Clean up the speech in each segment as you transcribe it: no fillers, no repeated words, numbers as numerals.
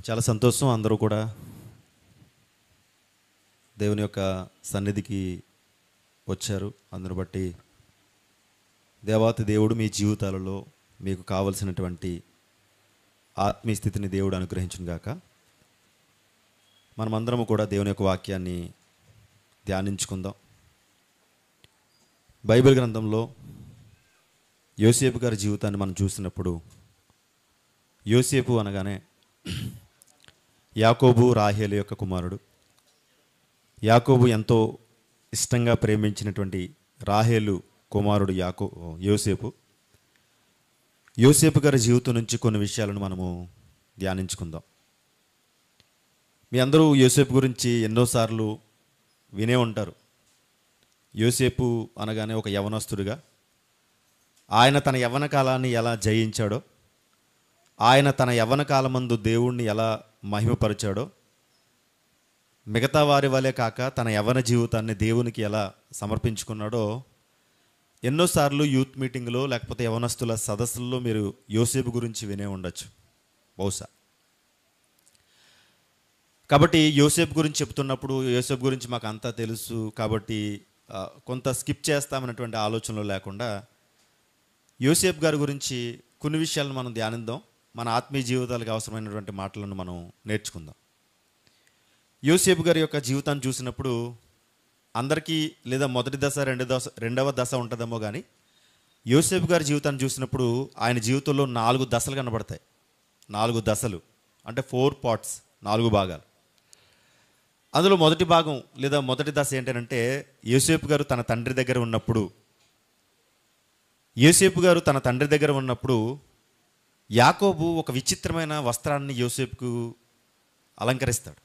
చాలా సంతోషం. అందరూ కూడా దేవుని యొక్క సన్నిధికి వచ్చారు. అందును బట్టి దేవాతి దేవుడు మీ జీవితాలలో మీకు కావలసినటువంటి ఆత్మీయ స్థితిని దేవుడు అనుగ్రహించును గాక. మనమందరము కూడా దేవుని యొక్క వాక్యాన్ని ధ్యానించుకుందాం. బైబిల్ గ్రంథంలో యోసేపు గారి జీవితాన్ని మనం చూసినప్పుడు, యోసేపు అనగానే యాకోబు రాహేలు యొక్క కుమారుడు. యాకోబు ఎంతో ఇష్టంగా ప్రేమించినటువంటి రాహేలు కుమారుడు యోసేపు. యోసేపు గారి జీవితం నుంచి కొన్ని విషయాలను మనము ధ్యానించుకుందాం. మీ అందరూ యోసేపు గురించి ఎన్నోసార్లు వినే ఉంటారు. యోసేపు అనగానే ఒక యవనస్తుడిగా ఆయన తన యవ్వన కాలాన్ని ఎలా జయించాడో, ఆయన తన యవ్వన కాలమందు దేవుణ్ణి ఎలా మహిమపరిచాడో, మిగతా వారి వలె కాక తన యవ్వన జీవితాన్ని దేవునికి ఎలా సమర్పించుకున్నాడో ఎన్నోసార్లు యూత్ మీటింగ్లో లేకపోతే యవనస్తుల సదస్సుల్లో మీరు యోసేపు గురించి వినే ఉండొచ్చు బహుశా. కాబట్టి యోసేపు గురించి చెప్తున్నప్పుడు యోసేపు గురించి మాకు అంతా తెలుసు కాబట్టి కొంత స్కిప్ చేస్తామన్నటువంటి ఆలోచనలో లేకుండా యోసేపు గారి గురించి కొన్ని విషయాలను మనం ధ్యానిద్దాం. మన ఆత్మీయ జీవితాలకు అవసరమైనటువంటి మాటలను మనం నేర్చుకుందాం. యోసేపు గారి యొక్క జీవితాన్ని చూసినప్పుడు అందరికీ లేదా మొదటి దశ రెండవ దశ ఉంటుందేమో కానీ, యోసేపు గారి జీవితాన్ని చూసినప్పుడు ఆయన జీవితంలో 4 దశలు కనబడతాయి. 4 దశలు అంటే 4 పార్ట్స్, 4 భాగాలు. అందులో మొదటి భాగం లేదా మొదటి దశ ఏంటంటే యోసేపు గారు తన తండ్రి దగ్గర ఉన్నప్పుడు యాకోబు ఒక విచిత్రమైన వస్త్రాన్ని యోసేపుకు అలంకరిస్తాడు.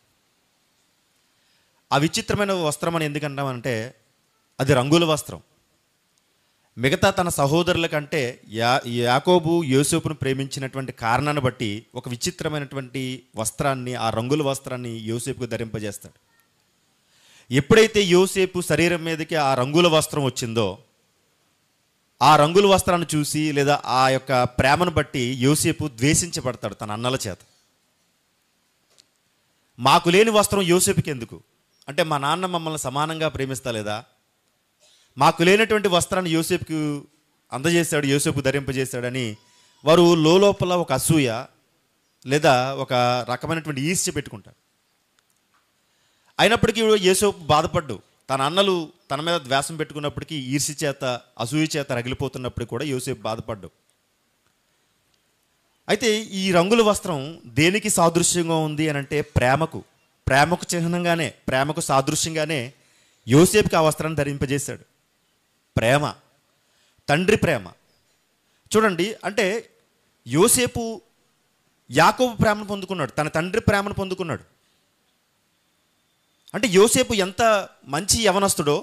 ఆ విచిత్రమైన వస్త్రం అని ఎందుకంటామంటే అది రంగుల వస్త్రం. మిగతా తన సహోదరుల కంటే యాకోబు యోసేపును ప్రేమించినటువంటి కారణాన్ని బట్టి ఒక విచిత్రమైనటువంటి వస్త్రాన్ని, ఆ రంగుల వస్త్రాన్ని యోసేపుకు ధరింపజేస్తాడు. ఎప్పుడైతే యోసేపు శరీరం మీదకి ఆ రంగుల వస్త్రం వచ్చిందో, ఆ రంగుల వస్త్రాన్ని చూసి లేదా ఆ యొక్క ప్రేమను బట్టి యోసేపు ద్వేషించబడతాడు తన అన్నల చేత. మాకు లేని వస్త్రం యోసేపుకి ఎందుకు అంటే, మా నాన్న మమ్మల్ని సమానంగా ప్రేమిస్తా లేదా, మాకు లేనటువంటి వస్త్రాన్ని యోసేపుకు అందజేశాడు, యోసేపు ధరింపజేశాడని వారు లోపల ఒక అసూయ లేదా ఒక రకమైనటువంటి ఈర్ష్య పెట్టుకుంటారు. అయినప్పటికీ యోసేపు బాధపడ్డు. తన అన్నలు తన మీద ద్వేషం పెట్టుకున్నప్పటికీ, ఈర్ష్య చేత అసూయ చేత రగిలిపోతున్నప్పటికీ కూడా యోసేపు బాధపడ్డు. అయితే ఈ రంగుల వస్త్రం దేనికి సాదృశ్యంగా ఉంది అని అంటే ప్రేమకు చిహ్నంగానే, ప్రేమకు సాదృశ్యంగానే యోసేపుకి ఆ వస్త్రాన్ని ధరింపజేశాడు. ప్రేమ, తండ్రి ప్రేమ. చూడండి, అంటే యోసేపు యాకోబు ప్రేమను పొందుకున్నాడు, తన తండ్రి ప్రేమను పొందుకున్నాడు. అంటే యోసేపు ఎంత మంచి యవనస్తుడో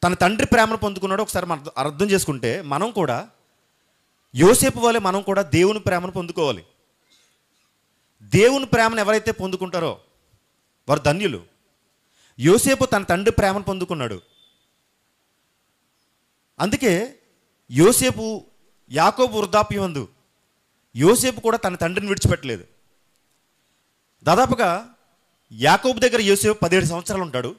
తన తండ్రి ప్రేమను పొందుకున్నాడో ఒకసారి మనం అర్థం చేసుకుంటే, మనం కూడా యోసేపు వలె మనం కూడా దేవుని ప్రేమను పొందుకోవాలి. దేవుని ప్రేమను ఎవరైతే పొందుకుంటారో వారు ధన్యులు. యోసేపు తన తండ్రి ప్రేమను పొందుకున్నాడు. అందుకే యోసేపు యాకోబు వృద్ధాప్యమందు యోసేపు కూడా తన తండ్రిని విడిచిపెట్టలేదు. దాదాపుగా యాకోబు దగ్గర యోసేపు 17 సంవత్సరాలు ఉంటాడు.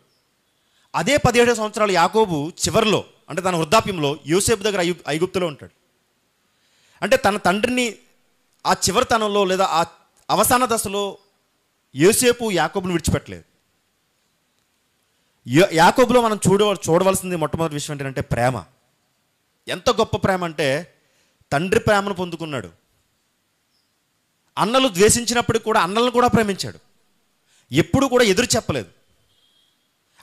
అదే 17 సంవత్సరాలు యాకోబు చివరిలో అంటే తన వృద్ధాప్యంలో యోసేపు దగ్గర ఐగుప్తులో ఉంటాడు. అంటే తన తండ్రిని ఆ చివరితనంలో లేదా ఆ అవసాన దశలో యోసేపు యాకోబుని విడిచిపెట్టలేదు. యాకోబులో మనం చూడవలసింది మొట్టమొదటి విషయం ఏంటంటే ప్రేమ. ఎంత గొప్ప ప్రేమ అంటే తండ్రి ప్రేమను పొందుకున్నాడు. అన్నలు ద్వేషించినప్పుడు కూడా అన్నలను కూడా ప్రేమించాడు. ఎప్పుడు కూడా ఎదురు చెప్పలేదు.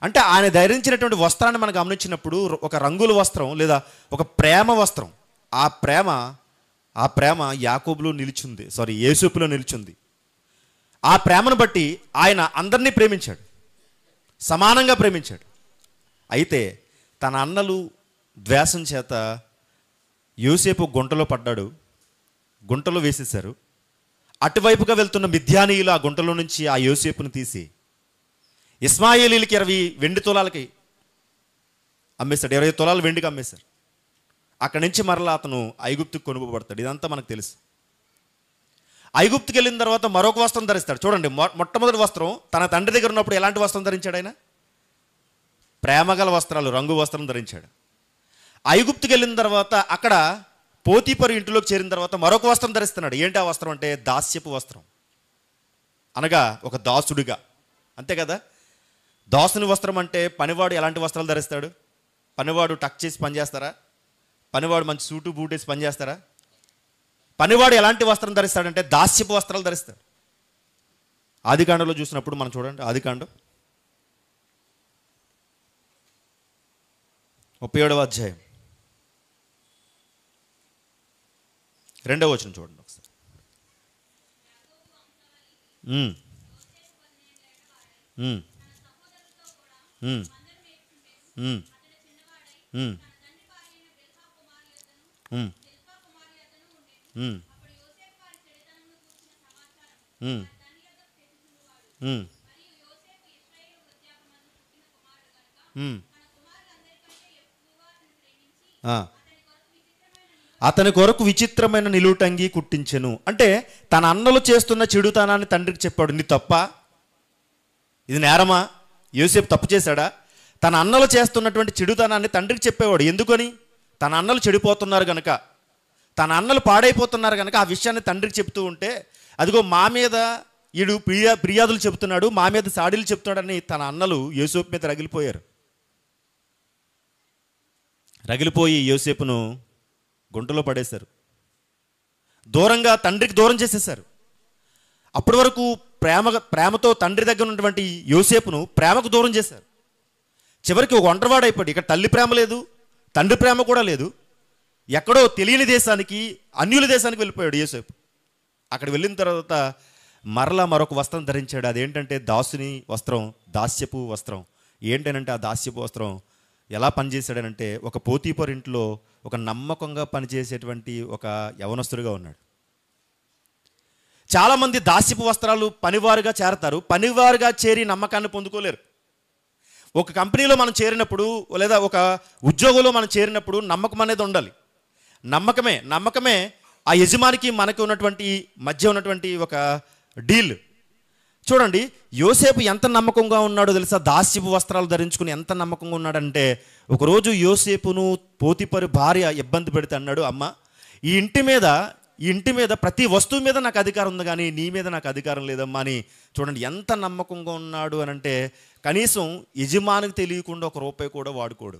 అంటే ఆయన ధరించినటువంటి వస్త్రాన్ని మనం గమనించినప్పుడు ఒక రంగుల వస్త్రం లేదా ఒక ప్రేమ వస్త్రం. ఆ ప్రేమ యాకోబులో నిలిచింది, యోసేపులో నిలిచింది. ఆ ప్రేమను బట్టి ఆయన అందరినీ ప్రేమించాడు, సమానంగా ప్రేమించాడు. అయితే తన అన్నలు ద్వేషం చేత యోసేపు గుంటలో పడ్డాడు, గుంటలో వేసేశారు. అటువైపుగా వెళ్తున్న మిద్యానీయులు ఆ గుంటలో నుంచి ఆ యోసేపును తీసి ఇస్మాయేలీలకి 20 వెండి తులాలకి అమ్మేశాడు. 20 తులాలు వెండికి అమ్మేశారు. అక్కడి నుంచి మరలా అతను ఐగుప్తుకు కొనుగోబడతాడు. ఇదంతా మనకు తెలుసు. ఐగుప్తుకి వెళ్ళిన తర్వాత మరొక వస్త్రం ధరిస్తాడు. చూడండి, మొట్టమొదటి వస్త్రం తన తండ్రి దగ్గర ఉన్నప్పుడు ఎలాంటి వస్త్రం ధరించాడు? ఆయన ప్రేమగల వస్త్రాలు, రంగు వస్త్రం ధరించాడు. ఐగుప్తుకి వెళ్ళిన తర్వాత అక్కడ పోతీఫరు ఇంటిలోకి చేరిన తర్వాత మరొక వస్త్రం ధరిస్తున్నాడు. ఏంటి ఆ వస్త్రం అంటే దాస్యపు వస్త్రం, అనగా ఒక దాసుడిగా. అంతే కదా, దాసుని వస్త్రం అంటే పనివాడు ఎలాంటి వస్త్రాలు ధరిస్తాడు? పనివాడు టక్ చేసి పనిచేస్తారా? పనివాడు మంచి సూటు బూట్ వేసి పనిచేస్తారా? పనివాడు ఎలాంటి వస్త్రం ధరిస్తాడంటే దాస్యపు వస్త్రాలు ధరిస్తాడు. ఆదికాండంలో చూసినప్పుడు మనం చూడండి, ఆదికాండం 37వ అధ్యాయం 2వ వచనం చూడండి ఒకసారి. అతని కొరకు విచిత్రమైన నిలువుటంగి కుట్టించెను. అంటే తన అన్నలు చేస్తున్న చెడుతనాన్ని తండ్రికి చెప్పాడు. నీ తప్ప, ఇది నేరమా? యోసేపు తప్పు చేశాడా? తన అన్నలు చేస్తున్నటువంటి చెడుతనాన్ని తండ్రికి చెప్పేవాడు. ఎందుకని? తన అన్నలు చెడిపోతున్నారు కనుక, తన అన్నలు పాడైపోతున్నారు కనుక ఆ విషయాన్ని తండ్రికి చెప్తూ ఉంటే, అదిగో మా మీద వీడు ఫిర్యాదులు చెబుతున్నాడు, మా మీద సాడీలు చెప్తున్నాడని తన అన్నలు యోసేపు మీద రగిలిపోయారు. రగిలిపోయి యోసేపును గుంటలో పడేశారు. దూరంగా, తండ్రికి దూరం చేసేశారు. అప్పటి వరకు ప్రేమతో తండ్రి దగ్గర ఉన్నటువంటి యోసేపును ప్రేమకు దూరం చేశారు. చివరికి ఒక ఒంటరివాడైపోయాడు. ఇక్కడ తల్లి ప్రేమ లేదు, తండ్రి ప్రేమ కూడా లేదు. ఎక్కడో తెలియని దేశానికి, అన్యుల దేశానికి వెళ్ళిపోయాడు యోసేపు. అక్కడ వెళ్ళిన తర్వాత మరలా మరొక వస్త్రం ధరించాడు. అదేంటంటే దాసుని వస్త్రం, దాస్యపు వస్త్రం. ఏంటనంటే ఆ దాస్యపు వస్త్రం ఎలా పనిచేశాడనంటే, ఒక పోతీఫరు ఇంట్లో ఒక నమ్మకంగా పనిచేసేటువంటి ఒక యవనస్తుడిగా ఉన్నాడు. చాలామంది దాస్యపు వస్త్రాలు పనివారుగా చేరతారు, పనివారుగా చేరి నమ్మకాన్ని పొందుకోలేరు. ఒక కంపెనీలో మనం చేరినప్పుడు, లేదా ఒక ఉద్యోగంలో మనం చేరినప్పుడు నమ్మకం అనేది ఉండాలి. నమ్మకమే ఆ యజమానికి మనకి ఉన్నటువంటి మధ్య ఉన్నటువంటి ఒక డీల్. చూడండి, యోసేపు ఎంత నమ్మకంగా ఉన్నాడో తెలుసా? దాస్యపు వస్త్రాలు ధరించుకుని ఎంత నమ్మకంగా ఉన్నాడంటే, ఒకరోజు యోసేపును పోతీఫరు భార్య ఇబ్బంది పెడితే అన్నాడు, అమ్మ, ఈ ఇంటి మీద ప్రతి వస్తువు మీద నాకు అధికారం ఉంది, కానీ నీ మీద నాకు అధికారం లేదమ్మా అని. చూడండి ఎంత నమ్మకంగా ఉన్నాడు అని అంటే, కనీసం యజమానికి తెలియకుండా ఒక రూపాయి కూడా వాడుకోడు.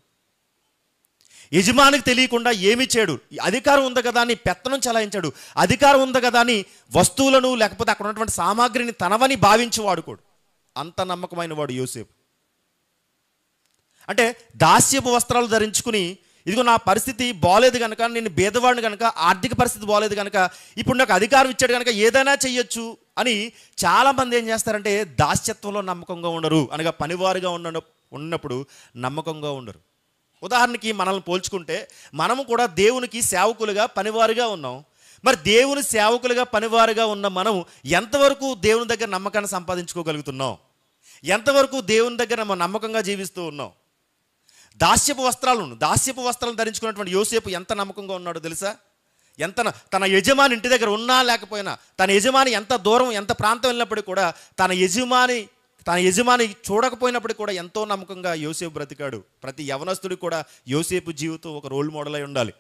యజమానికి తెలియకుండా ఏమి చేయడు. అధికారం ఉంది కదా అని పెత్తనం చలాయించాడు. అధికారం ఉంది కదా అని వస్తువులను, లేకపోతే అక్కడ ఉన్నటువంటి సామాగ్రిని తనవని భావించి వాడుకోడు. అంత నమ్మకమైన వాడు యోసేపు. అంటే దాస్యపు వస్త్రాలు ధరించుకుని, ఇదిగో నా పరిస్థితి బాగలేదు కనుక, నేను పేదవాడిని కనుక, ఆర్థిక పరిస్థితి బాగలేదు కనుక, ఇప్పుడు నాకు అధికారం ఇచ్చాడు కనుక ఏదైనా చెయ్యొచ్చు అని చాలామంది ఏం చేస్తారంటే దాస్యత్వంలో నమ్మకంగా ఉండరు, అనగా పనివారుగా ఉన్నప్పుడు నమ్మకంగా ఉండరు. ఉదాహరణకి మనల్ని పోల్చుకుంటే, మనము కూడా దేవునికి సేవకులుగా పనివారుగా ఉన్నాం. మరి దేవుని సేవకులుగా పనివారుగా ఉన్న మనం ఎంతవరకు దేవుని దగ్గర నమ్మకాన్ని సంపాదించుకోగలుగుతున్నాం? ఎంతవరకు దేవుని దగ్గర మనం నమ్మకంగా జీవిస్తూ ఉన్నాం? దాస్యపు వస్త్రాలు ధరించుకున్నటువంటి యోసేపు ఎంత నమ్మకంగా ఉన్నాడో తెలుసా? తన యజమాని ఇంటి దగ్గర ఉన్నా లేకపోయినా, తన యజమాని ఎంత దూరం, ఎంత ప్రాంతం వెళ్ళినప్పటికీ కూడా, తన యజమాని చూడకపోయినప్పటికీ కూడా ఎంతో నమ్మకంగా యోసేపు బ్రతికాడు. ప్రతి యవనస్తుడికి కూడా యోసేపు జీవితం ఒక రోల్ మోడల్ అయి ఉండాలి.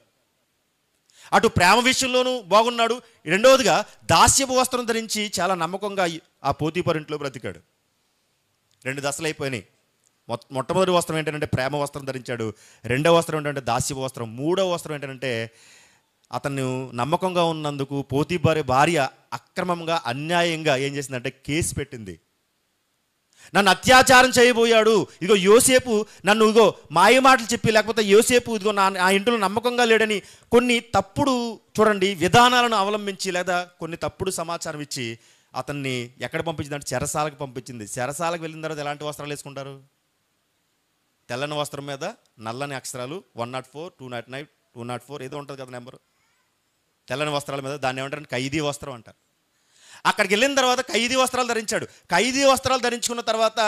అటు ప్రేమ విషయంలోనూ బాగున్నాడు, రెండవదిగా దాస్యపు వస్త్రం ధరించి చాలా నమ్మకంగా ఆ పోతీఫరు ఇంట్లో బ్రతికాడు. 2 దశలు అయిపోయినాయి. మొట్టమొదటి వస్త్రం ఏంటంటే ప్రేమ వస్త్రం ధరించాడు. రెండవ వస్త్రం ఏంటంటే దాస్యపు వస్త్రం. మూడవ వస్త్రం ఏంటంటే అతను నమ్మకంగా ఉన్నందుకు పోతీఫరు భార్య అక్రమంగా, అన్యాయంగా ఏం చేసిందంటే కేసు పెట్టింది. నన్ను అత్యాచారం చేయబోయాడు, ఇదిగో యోసేపు నన్ను ఇదిగో మాయ మాటలు చెప్పి, లేకపోతే యోసేపు ఇదిగో ఆ ఇంట్లో నమ్మకంగా లేడని కొన్ని తప్పుడు, చూడండి, విధానాలను అవలంబించి, లేదా కొన్ని తప్పుడు సమాచారం ఇచ్చి అతన్ని ఎక్కడ పంపించిందంటే చెరసాలకు పంపించింది. చెరసాలకు వెళ్ళిన తర్వాత ఎలాంటి వస్త్రాలు వేసుకుంటారు? తెల్లని వస్త్రం మీద నల్లని అక్షరాలు 104, 209, 204 ఏదో ఉంటుంది కదా నెంబరు. తెల్లని వస్త్రాల మీద దాన్ని ఏమంటారు? ఖైదీ వస్త్రం అంటారు. అక్కడికి వెళ్ళిన తర్వాత ఖైదీ వస్త్రాలు ధరించాడు. ఖైదీ వస్త్రాలు ధరించుకున్న తర్వాత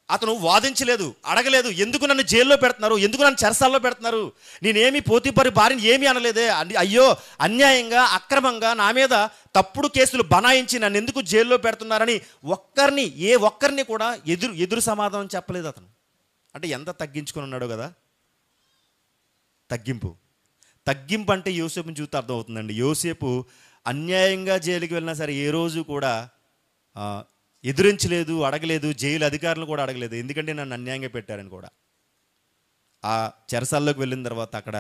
అతను వాదించలేదు, అడగలేదు, ఎందుకు నన్ను జైల్లో పెడుతున్నారు, ఎందుకు నన్ను చెరసాల్లో పెడుతున్నారు, నేనేమి పోతీపరి భార్యని ఏమీ అనలేదే, అయ్యో అన్యాయంగా అక్రమంగా నా మీద తప్పుడు కేసులు బనాయించి నన్ను ఎందుకు జైల్లో పెడుతున్నారని ఏ ఒక్కరిని కూడా ఎదురు సమాధానం చెప్పలేదు అతను. అంటే ఎంత తగ్గించుకొని ఉన్నాడో కదా. తగ్గింపు అంటే యోసేపుని చూస్తే అర్థమవుతుందండి. యోసేపు అన్యాయంగా జైలుకి వెళ్ళినా సరే ఏ రోజు కూడా ఎదురించలేదు, అడగలేదు, జైలు అధికారులు కూడా అడగలేదు, ఎందుకంటే నన్ను అన్యాయంగా పెట్టారని కూడా. ఆ చెరసాల్లోకి వెళ్ళిన తర్వాత అక్కడ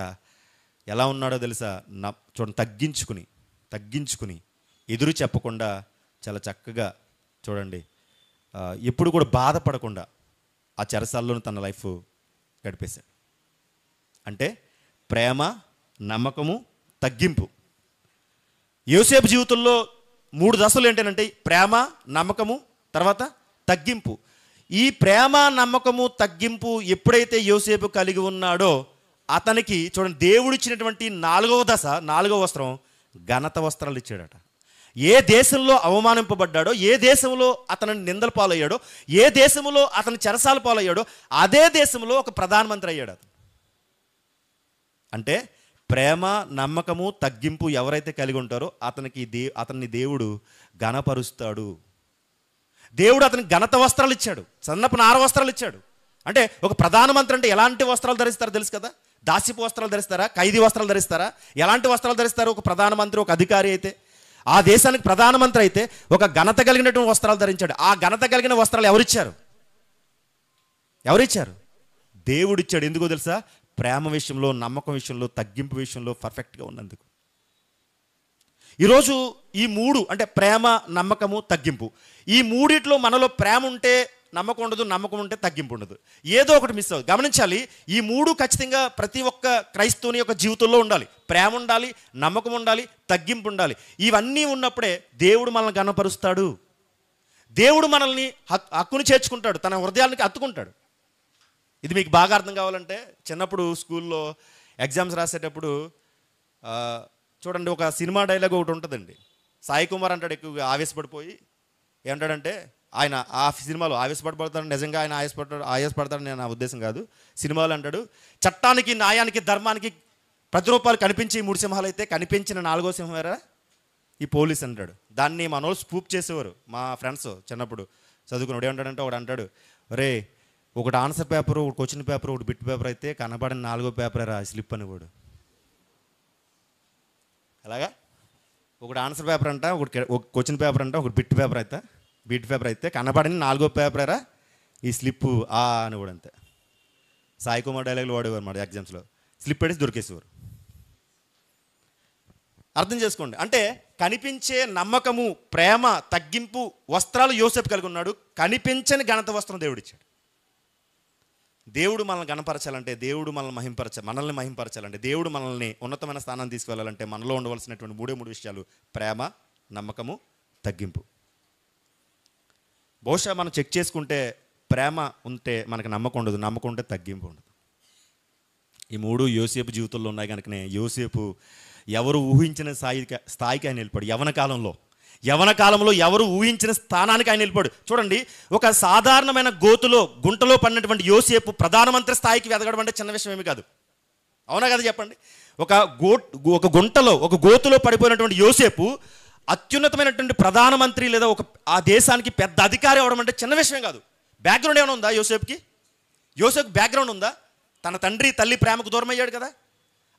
ఎలా ఉన్నాడో తెలుసా? చూడండి, తగ్గించుకుని ఎదురు చెప్పకుండా చాలా చక్కగా చూడండి, ఎప్పుడు కూడా బాధపడకుండా ఆ చెరసాల్లోనూ తన లైఫ్ గడిపేశాడు. అంటే ప్రేమ, నమ్మకము, తగ్గింపు. యోసేపు జీవితంలో 3 దశలు ఏంటంటే ప్రేమ, నమ్మకము, తర్వాత తగ్గింపు. ఈ ప్రేమ, నమ్మకము, తగ్గింపు ఎప్పుడైతే యోసేపు కలిగి ఉన్నాడో అతనికి చూడండి, దేవుడిచ్చినటువంటి 4వ దశ, 4వ వస్త్రం, ఘనత వస్త్రాలు ఇచ్చాడట. ఏ దేశంలో అవమానింపబడ్డాడో, ఏ దేశంలో అతను నిందల పాలయ్యాడో, ఏ దేశంలో అతను చెరసాల పాలయ్యాడో అదే దేశంలో ఒక ప్రధానమంత్రి అయ్యాడు అతను. అంటే ప్రేమ, నమ్మకము, తగ్గింపు ఎవరైతే కలిగి ఉంటారో అతన్ని దేవుడు ఘనపరుస్తాడు. దేవుడు అతనికి ఘనత వస్త్రాలు ఇచ్చాడు, సన్నపు నార వస్త్రాలు ఇచ్చాడు. అంటే ఒక ప్రధానమంత్రి అంటే ఎలాంటి వస్త్రాలు ధరిస్తారో తెలుసు కదా. దాస్యపు వస్త్రాలు ధరిస్తారా, ఖైదీ వస్త్రాలు ధరిస్తారా? ఎలాంటి వస్త్రాలు ధరిస్తారు ఒక ప్రధానమంత్రి, ఒక అధికారి అయితే? ఆ దేశానికి ప్రధానమంత్రి అయితే ఒక ఘనత కలిగినటువంటి వస్త్రాలు ధరించాడు. ఆ ఘనత కలిగిన వస్త్రాలు ఎవరిచ్చారు? దేవుడిచ్చాడు. ఎందుకో తెలుసా? ప్రేమ విషయంలో, నమ్మకం విషయంలో, తగ్గింపు విషయంలో పర్ఫెక్ట్గా ఉన్నందుకు. ఈరోజు ఈ 3 అంటే ప్రేమ, నమ్మకము, తగ్గింపు, ఈ మూడిట్లో మనలో ప్రేమ ఉంటే నమ్మకం ఉండదు, నమ్మకం ఉంటే తగ్గింపు ఉండదు. ఏదో ఒకటి మిస్ అవుతుంది. గమనించాలి, ఈ 3 ఖచ్చితంగా ప్రతి ఒక్క క్రైస్తవుని యొక్క జీవితంలో ఉండాలి. ప్రేమ ఉండాలి, నమ్మకం ఉండాలి, తగ్గింపు ఉండాలి. ఇవన్నీ ఉన్నప్పుడే దేవుడు మనల్ని ఘనపరుస్తాడు. దేవుడు మనల్ని హక్కును చేర్చుకుంటాడు, తన హృదయానికి హత్తుకుంటాడు. ఇది మీకు బాగా అర్థం కావాలంటే, చిన్నప్పుడు స్కూల్లో ఎగ్జామ్స్ రాసేటప్పుడు చూడండి, ఒక సినిమా డైలాగ్ ఒకటి ఉంటుందండి. సాయి కుమార్ అంటాడు, ఎక్కువగా ఆవేశపడిపోయి ఏమంటాడంటే, ఆయన ఆ సినిమాలో ఆవేశపడతాడు, నిజంగా ఆయన ఆవేశపడతాడు నేను నా ఉద్దేశం కాదు. సినిమాలో అంటాడు, చట్టానికి, న్యాయానికి, ధర్మానికి ప్రతిరూపాలు కనిపించి 3 సింహాలు అయితే కనిపించిన 4వ సింహం వేరా ఈ పోలీస్ అంటాడు. దాన్ని మనోళ్ళు స్పూప్ చేసేవారు. మా ఫ్రెండ్స్ చిన్నప్పుడు చదువుకున్నాడు ఏమంటాడంటే, ఒకడు అంటాడు, రే ఒకటి ఆన్సర్ పేపర్, ఒకటి క్వశ్చన్ పేపర్, ఒకటి బిట్ పేపర్ అయితే కనబడిన 4వ పేపర్ రా స్లిప్ అని కూడా. అలాగా ఒకటి ఆన్సర్ పేపర్ అంట, ఒక క్వశ్చన్ పేపర్ అంట, ఒకటి బిట్ పేపర్ అయితే కనబడిన 4వ పేపర్ రా ఈ స్లిప్పు అని కూడా అంతే. సాయి కుమార్ డైలాగులు వాడేవారు మాట ఎగ్జామ్స్లో. స్లిప్ పెట్టి దొరికేసేవారు. అర్థం చేసుకోండి. అంటే కనిపించే నమ్మకము, ప్రేమ, తగ్గింపు వస్త్రాలు యోసేపు కలిగి ఉన్నాడు. కనిపించని ఘనత వస్త్రం దేవుడిచ్చాడు. దేవుడు మనల్ని గణపరచాలంటే, దేవుడు మనల్ని మహింపరచాలంటే, దేవుడు మనల్ని ఉన్నతమైన స్థానాన్ని తీసుకువెళ్ళాలంటే మనలో ఉండవలసినటువంటి 3 విషయాలు: ప్రేమ, నమ్మకము, తగ్గింపు. బహుశా మనం చెక్ చేసుకుంటే ప్రేమ ఉంటే మనకు నమ్మకం ఉండదు, నమ్మకం ఉంటే తగ్గింపు ఉండదు. ఈ 3 యోసేపు జీవితంలో ఉన్నాయి కనుకనే యోసేపు ఎవరు ఊహించిన స్థాయికి ఆయన వెళ్ళిపోయాడు. యవన కాలంలో ఎవరు ఊహించిన స్థానానికి ఆయన వెళ్ళిపోయాడు. చూడండి, ఒక సాధారణమైన గుంటలో పడినటువంటి యోసేపు ప్రధానమంత్రి స్థాయికి ఎదగడం అంటే చిన్న విషయం ఏమి కాదు. అవునా కదా చెప్పండి? ఒక గోతులో పడిపోయినటువంటి యోసేపు అత్యున్నతమైనటువంటి ప్రధానమంత్రి లేదా ఆ దేశానికి పెద్ద అధికారి అవడం అంటే చిన్న విషయం కాదు. బ్యాక్గ్రౌండ్ ఏమైనా ఉందా యోసేపుకి? బ్యాక్గ్రౌండ్ ఉందా? తన తండ్రి తల్లి ప్రేమకు దూరం అయ్యాడు కదా.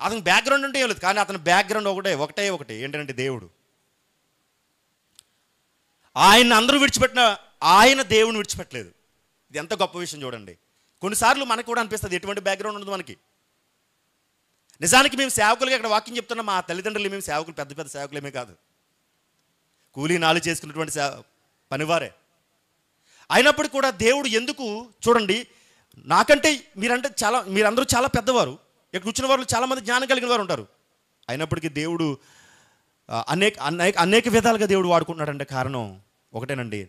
అతనికి బ్యాక్గ్రౌండ్ ఉంటే ఏం లేదు. కానీ అతని బ్యాక్గ్రౌండ్ ఒకటే ఏంటంటే దేవుడు. ఆయన అందరూ విడిచిపెట్టిన ఆయన దేవుని విడిచిపెట్టలేదు. ఇది ఎంత గొప్ప విషయం చూడండి. కొన్నిసార్లు మనకు కూడా అనిపిస్తుంది ఎటువంటి బ్యాక్గ్రౌండ్ ఉండదు మనకి. నిజానికి మేము సేవకులుగా ఇక్కడ వాక్యం చెప్తున్నాం. మా తల్లిదండ్రులు మేము సేవకులు, పెద్ద సేవకులేమే కాదు, కూలీ నాలు చేసుకున్నటువంటి పనివారే. అయినప్పటికీ కూడా దేవుడు ఎందుకు చూడండి, నాకంటే మీరందరూ చాలా పెద్దవారు, ఇక్కడ కూర్చున్న వారు చాలామంది జ్ఞానం కలిగిన వారు ఉంటారు. అయినప్పటికీ దేవుడు అనేక విధాలుగా దేవుడు వాడుకుంటున్నాడంటే కారణం ఒకటేనండి,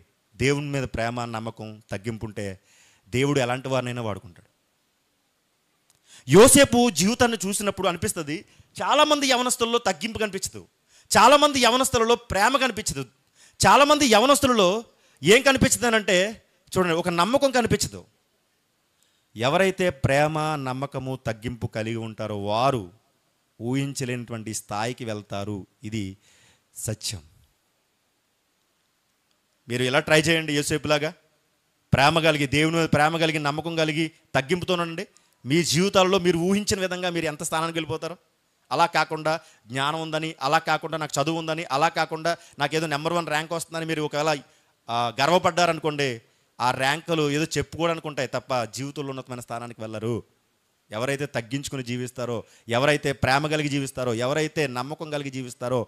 దేవుని మీద ప్రేమ, నమ్మకం, తగ్గింపు ఉంటే దేవుడు ఎలాంటి వారినైనా వాడుకుంటాడు. యోసేపు జీవితాన్ని చూసినప్పుడు అనిపిస్తుంది, చాలామంది యవనస్తులలో తగ్గింపు కనిపించదు, చాలామంది యవనస్తులలో ప్రేమ కనిపించదు, చాలామంది యవనస్తులలో ఏం కనిపించదు అంటే చూడండి, ఒక నమ్మకం కనిపించదు. ఎవరైతే ప్రేమ, నమ్మకము, తగ్గింపు కలిగి ఉంటారో వారు ఊహించలేనటువంటి స్థాయికి వెళ్తారు. ఇది సత్యం. మీరు ఇలా ట్రై చేయండి, యోసేపులాగా ప్రేమ కలిగి, దేవుని మీద ప్రేమ కలిగి, నమ్మకం కలిగి, తగ్గింపుతోనండి మీ జీవితాల్లో మీరు ఊహించిన విధంగా మీరు ఎంత స్థానానికి వెళ్ళిపోతారో. అలా కాకుండా జ్ఞానం ఉందని, అలా కాకుండా నాకు చదువు ఉందని, అలా కాకుండా నాకేదో నెంబర్ 1 ర్యాంక్ వస్తుందని మీరు ఒకవేళ గర్వపడ్డారనుకోండి, ఆ ర్యాంకులు ఏదో చెప్పుకోవడానికి ఉంటాయి తప్ప జీవితంలో ఉన్నతమైన స్థానానికి వెళ్ళరు. ఎవరైతే తగ్గించుకుని జీవిస్తారో, ఎవరైతే ప్రేమ కలిగి జీవిస్తారో, ఎవరైతే నమ్మకం కలిగి జీవిస్తారో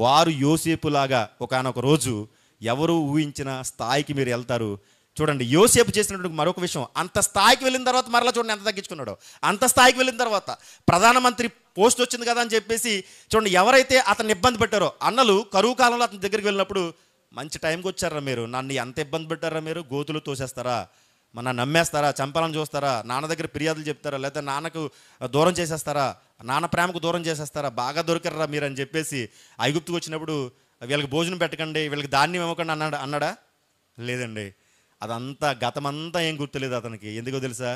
వారు యోసేపులాగా ఒకానొక రోజు ఎవరు ఊహించిన స్థాయికి మీరు వెళ్తారు. చూడండి, యోసేపు చేసినటువంటి మరొక విషయం, అంత స్థాయికి వెళ్ళిన తర్వాత మరలా చూడండి ఎంత తగ్గించుకున్నాడో. అంత స్థాయికి వెళ్ళిన తర్వాత ప్రధానమంత్రి పోస్ట్ వచ్చింది కదా అని చెప్పేసి చూడండి, ఎవరైతే అతన్ని ఇబ్బంది పెట్టారో, అన్నలు కరువు కాలంలో అతని దగ్గరికి వెళ్ళినప్పుడు, మంచి టైంకి వచ్చారా మీరు, నన్ను ఎంత ఇబ్బంది పెట్టారా మీరు, గోతులు తోసేస్తారా, మన నమ్మేస్తారా, చంపాలని చూస్తారా, నాన్న దగ్గర ఫిర్యాదులు చెప్తారా, లేదా నాన్నకు దూరం చేసేస్తారా, నాన్న ప్రేమకు దూరం చేసేస్తారా, బాగా దొరికారా మీరు అని చెప్పేసి ఐగుప్తుకు వచ్చినప్పుడు వీళ్ళకి భోజనం పెట్టకండి, వీళ్ళకి ధాన్యం ఇవ్వకండి అన్నాడా? లేదండి. అదంతా గతమంతా ఏం గుర్తులేదు అతనికి. ఎందుకో తెలుసా?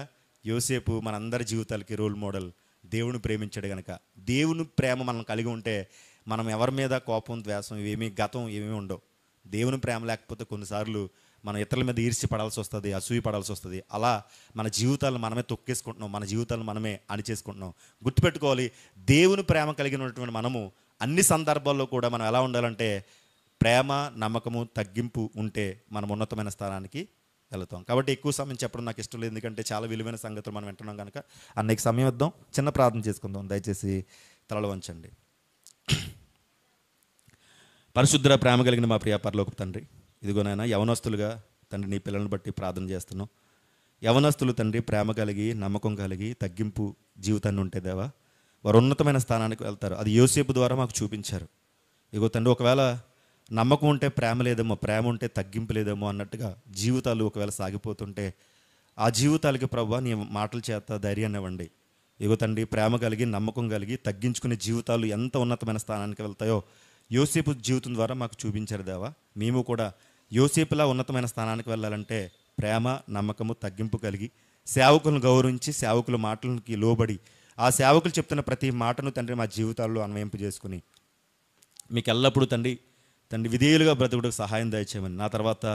యోసేపు మనందరి జీవితాలకి రోల్ మోడల్. దేవుని ప్రేమించాడు కనుక. దేవుని ప్రేమ మనం కలిగి ఉంటే మనం ఎవరి మీద కోపం, ద్వేషం ఇవేమీ, గతం ఏమీ ఉండవు. దేవుని ప్రేమ లేకపోతే కొన్నిసార్లు మనం ఇతరుల మీద ఈర్ష్య పడాల్సి వస్తుంది, అసూయ పడాల్సి వస్తుంది. అలా మన జీవితాలను మనమే తొక్కేసుకుంటున్నాం, మన జీవితాలను మనమే అణిచేసుకుంటున్నాం. గుర్తుపెట్టుకోవాలి, దేవుని ప్రేమ కలిగినటువంటి మనము అన్ని సందర్భాల్లో కూడా మనం ఎలా ఉండాలంటే ప్రేమ, నమ్మకము, తగ్గింపు ఉంటే మనం ఉన్నతమైన స్థానానికి వెళతాం. కాబట్టి ఎక్కువ సమయం చెప్పడం నాకు ఇష్టం లేదు, ఎందుకంటే చాలా విలువైన సంగతులు మనం వింటున్నాం కనుక. అన్నకి సమయం ఇద్దాం, చిన్న ప్రార్థన చేసుకుందాం. దయచేసి తలలు వంచండి. పరిశుద్ధ ప్రేమ కలిగిన మా ప్రియ పరలోకపు తండ్రి, ఇదిగోనైనా యవనస్తులుగా తండ్రి నీ పిల్లలను బట్టి ప్రార్థన చేస్తున్నాం. యవనస్తులు తండ్రి ప్రేమ కలిగి, నమ్మకం కలిగి, తగ్గింపు జీవితాన్ని ఉంటే దేవా వారు ఉన్నతమైన స్థానానికి వెళ్తారు. అది యోసేపు ద్వారా మాకు చూపించారు. ఇగో తండ్రి, ఒకవేళ నమ్మకం ఉంటే ప్రేమ లేదేమో, ప్రేమ ఉంటే తగ్గింపు లేదేమో అన్నట్టుగా జీవితాలు ఒకవేళ సాగిపోతుంటే ఆ జీవితాలకి ప్రభువా నీ మాటల చేత ధైర్యాన్ని ఇవ్వండి. ఇగో తండ్రి, ప్రేమ కలిగి, నమ్మకం కలిగి, తగ్గించుకునే జీవితాలు ఎంత ఉన్నతమైన స్థానానికి వెళ్తాయో యోసేపు జీవితం ద్వారా మాకు చూపించారు దేవా. మేము కూడా యోసేపులా ఉన్నతమైన స్థానానికి వెళ్ళాలంటే ప్రేమ, నమ్మకము, తగ్గింపు కలిగి, సేవకులను గౌరవించి, సేవకుల మాటలకి లోబడి, ఆ సేవకులు చెప్తున్న ప్రతి మాటను తండ్రి మా జీవితాల్లో అన్వయింపు చేసుకుని మీకు ఎల్లప్పుడూ తండ్రి విధేయులుగా బ్రతుకుడికి సహాయం దయచేయమని, నా తర్వాత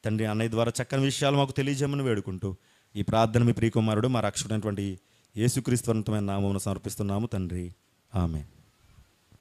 తండ్రి అన్నయ్య ద్వారా చక్కని విషయాలు మాకు తెలియజేయమని వేడుకుంటూ ఈ ప్రార్థన మీ ప్రియకుమారుడు మా రక్షకుడైనటువంటి యేసుక్రీస్తు అనంతమైన నామమున సమర్పిస్తున్నాము తండ్రి. ఆమేన్.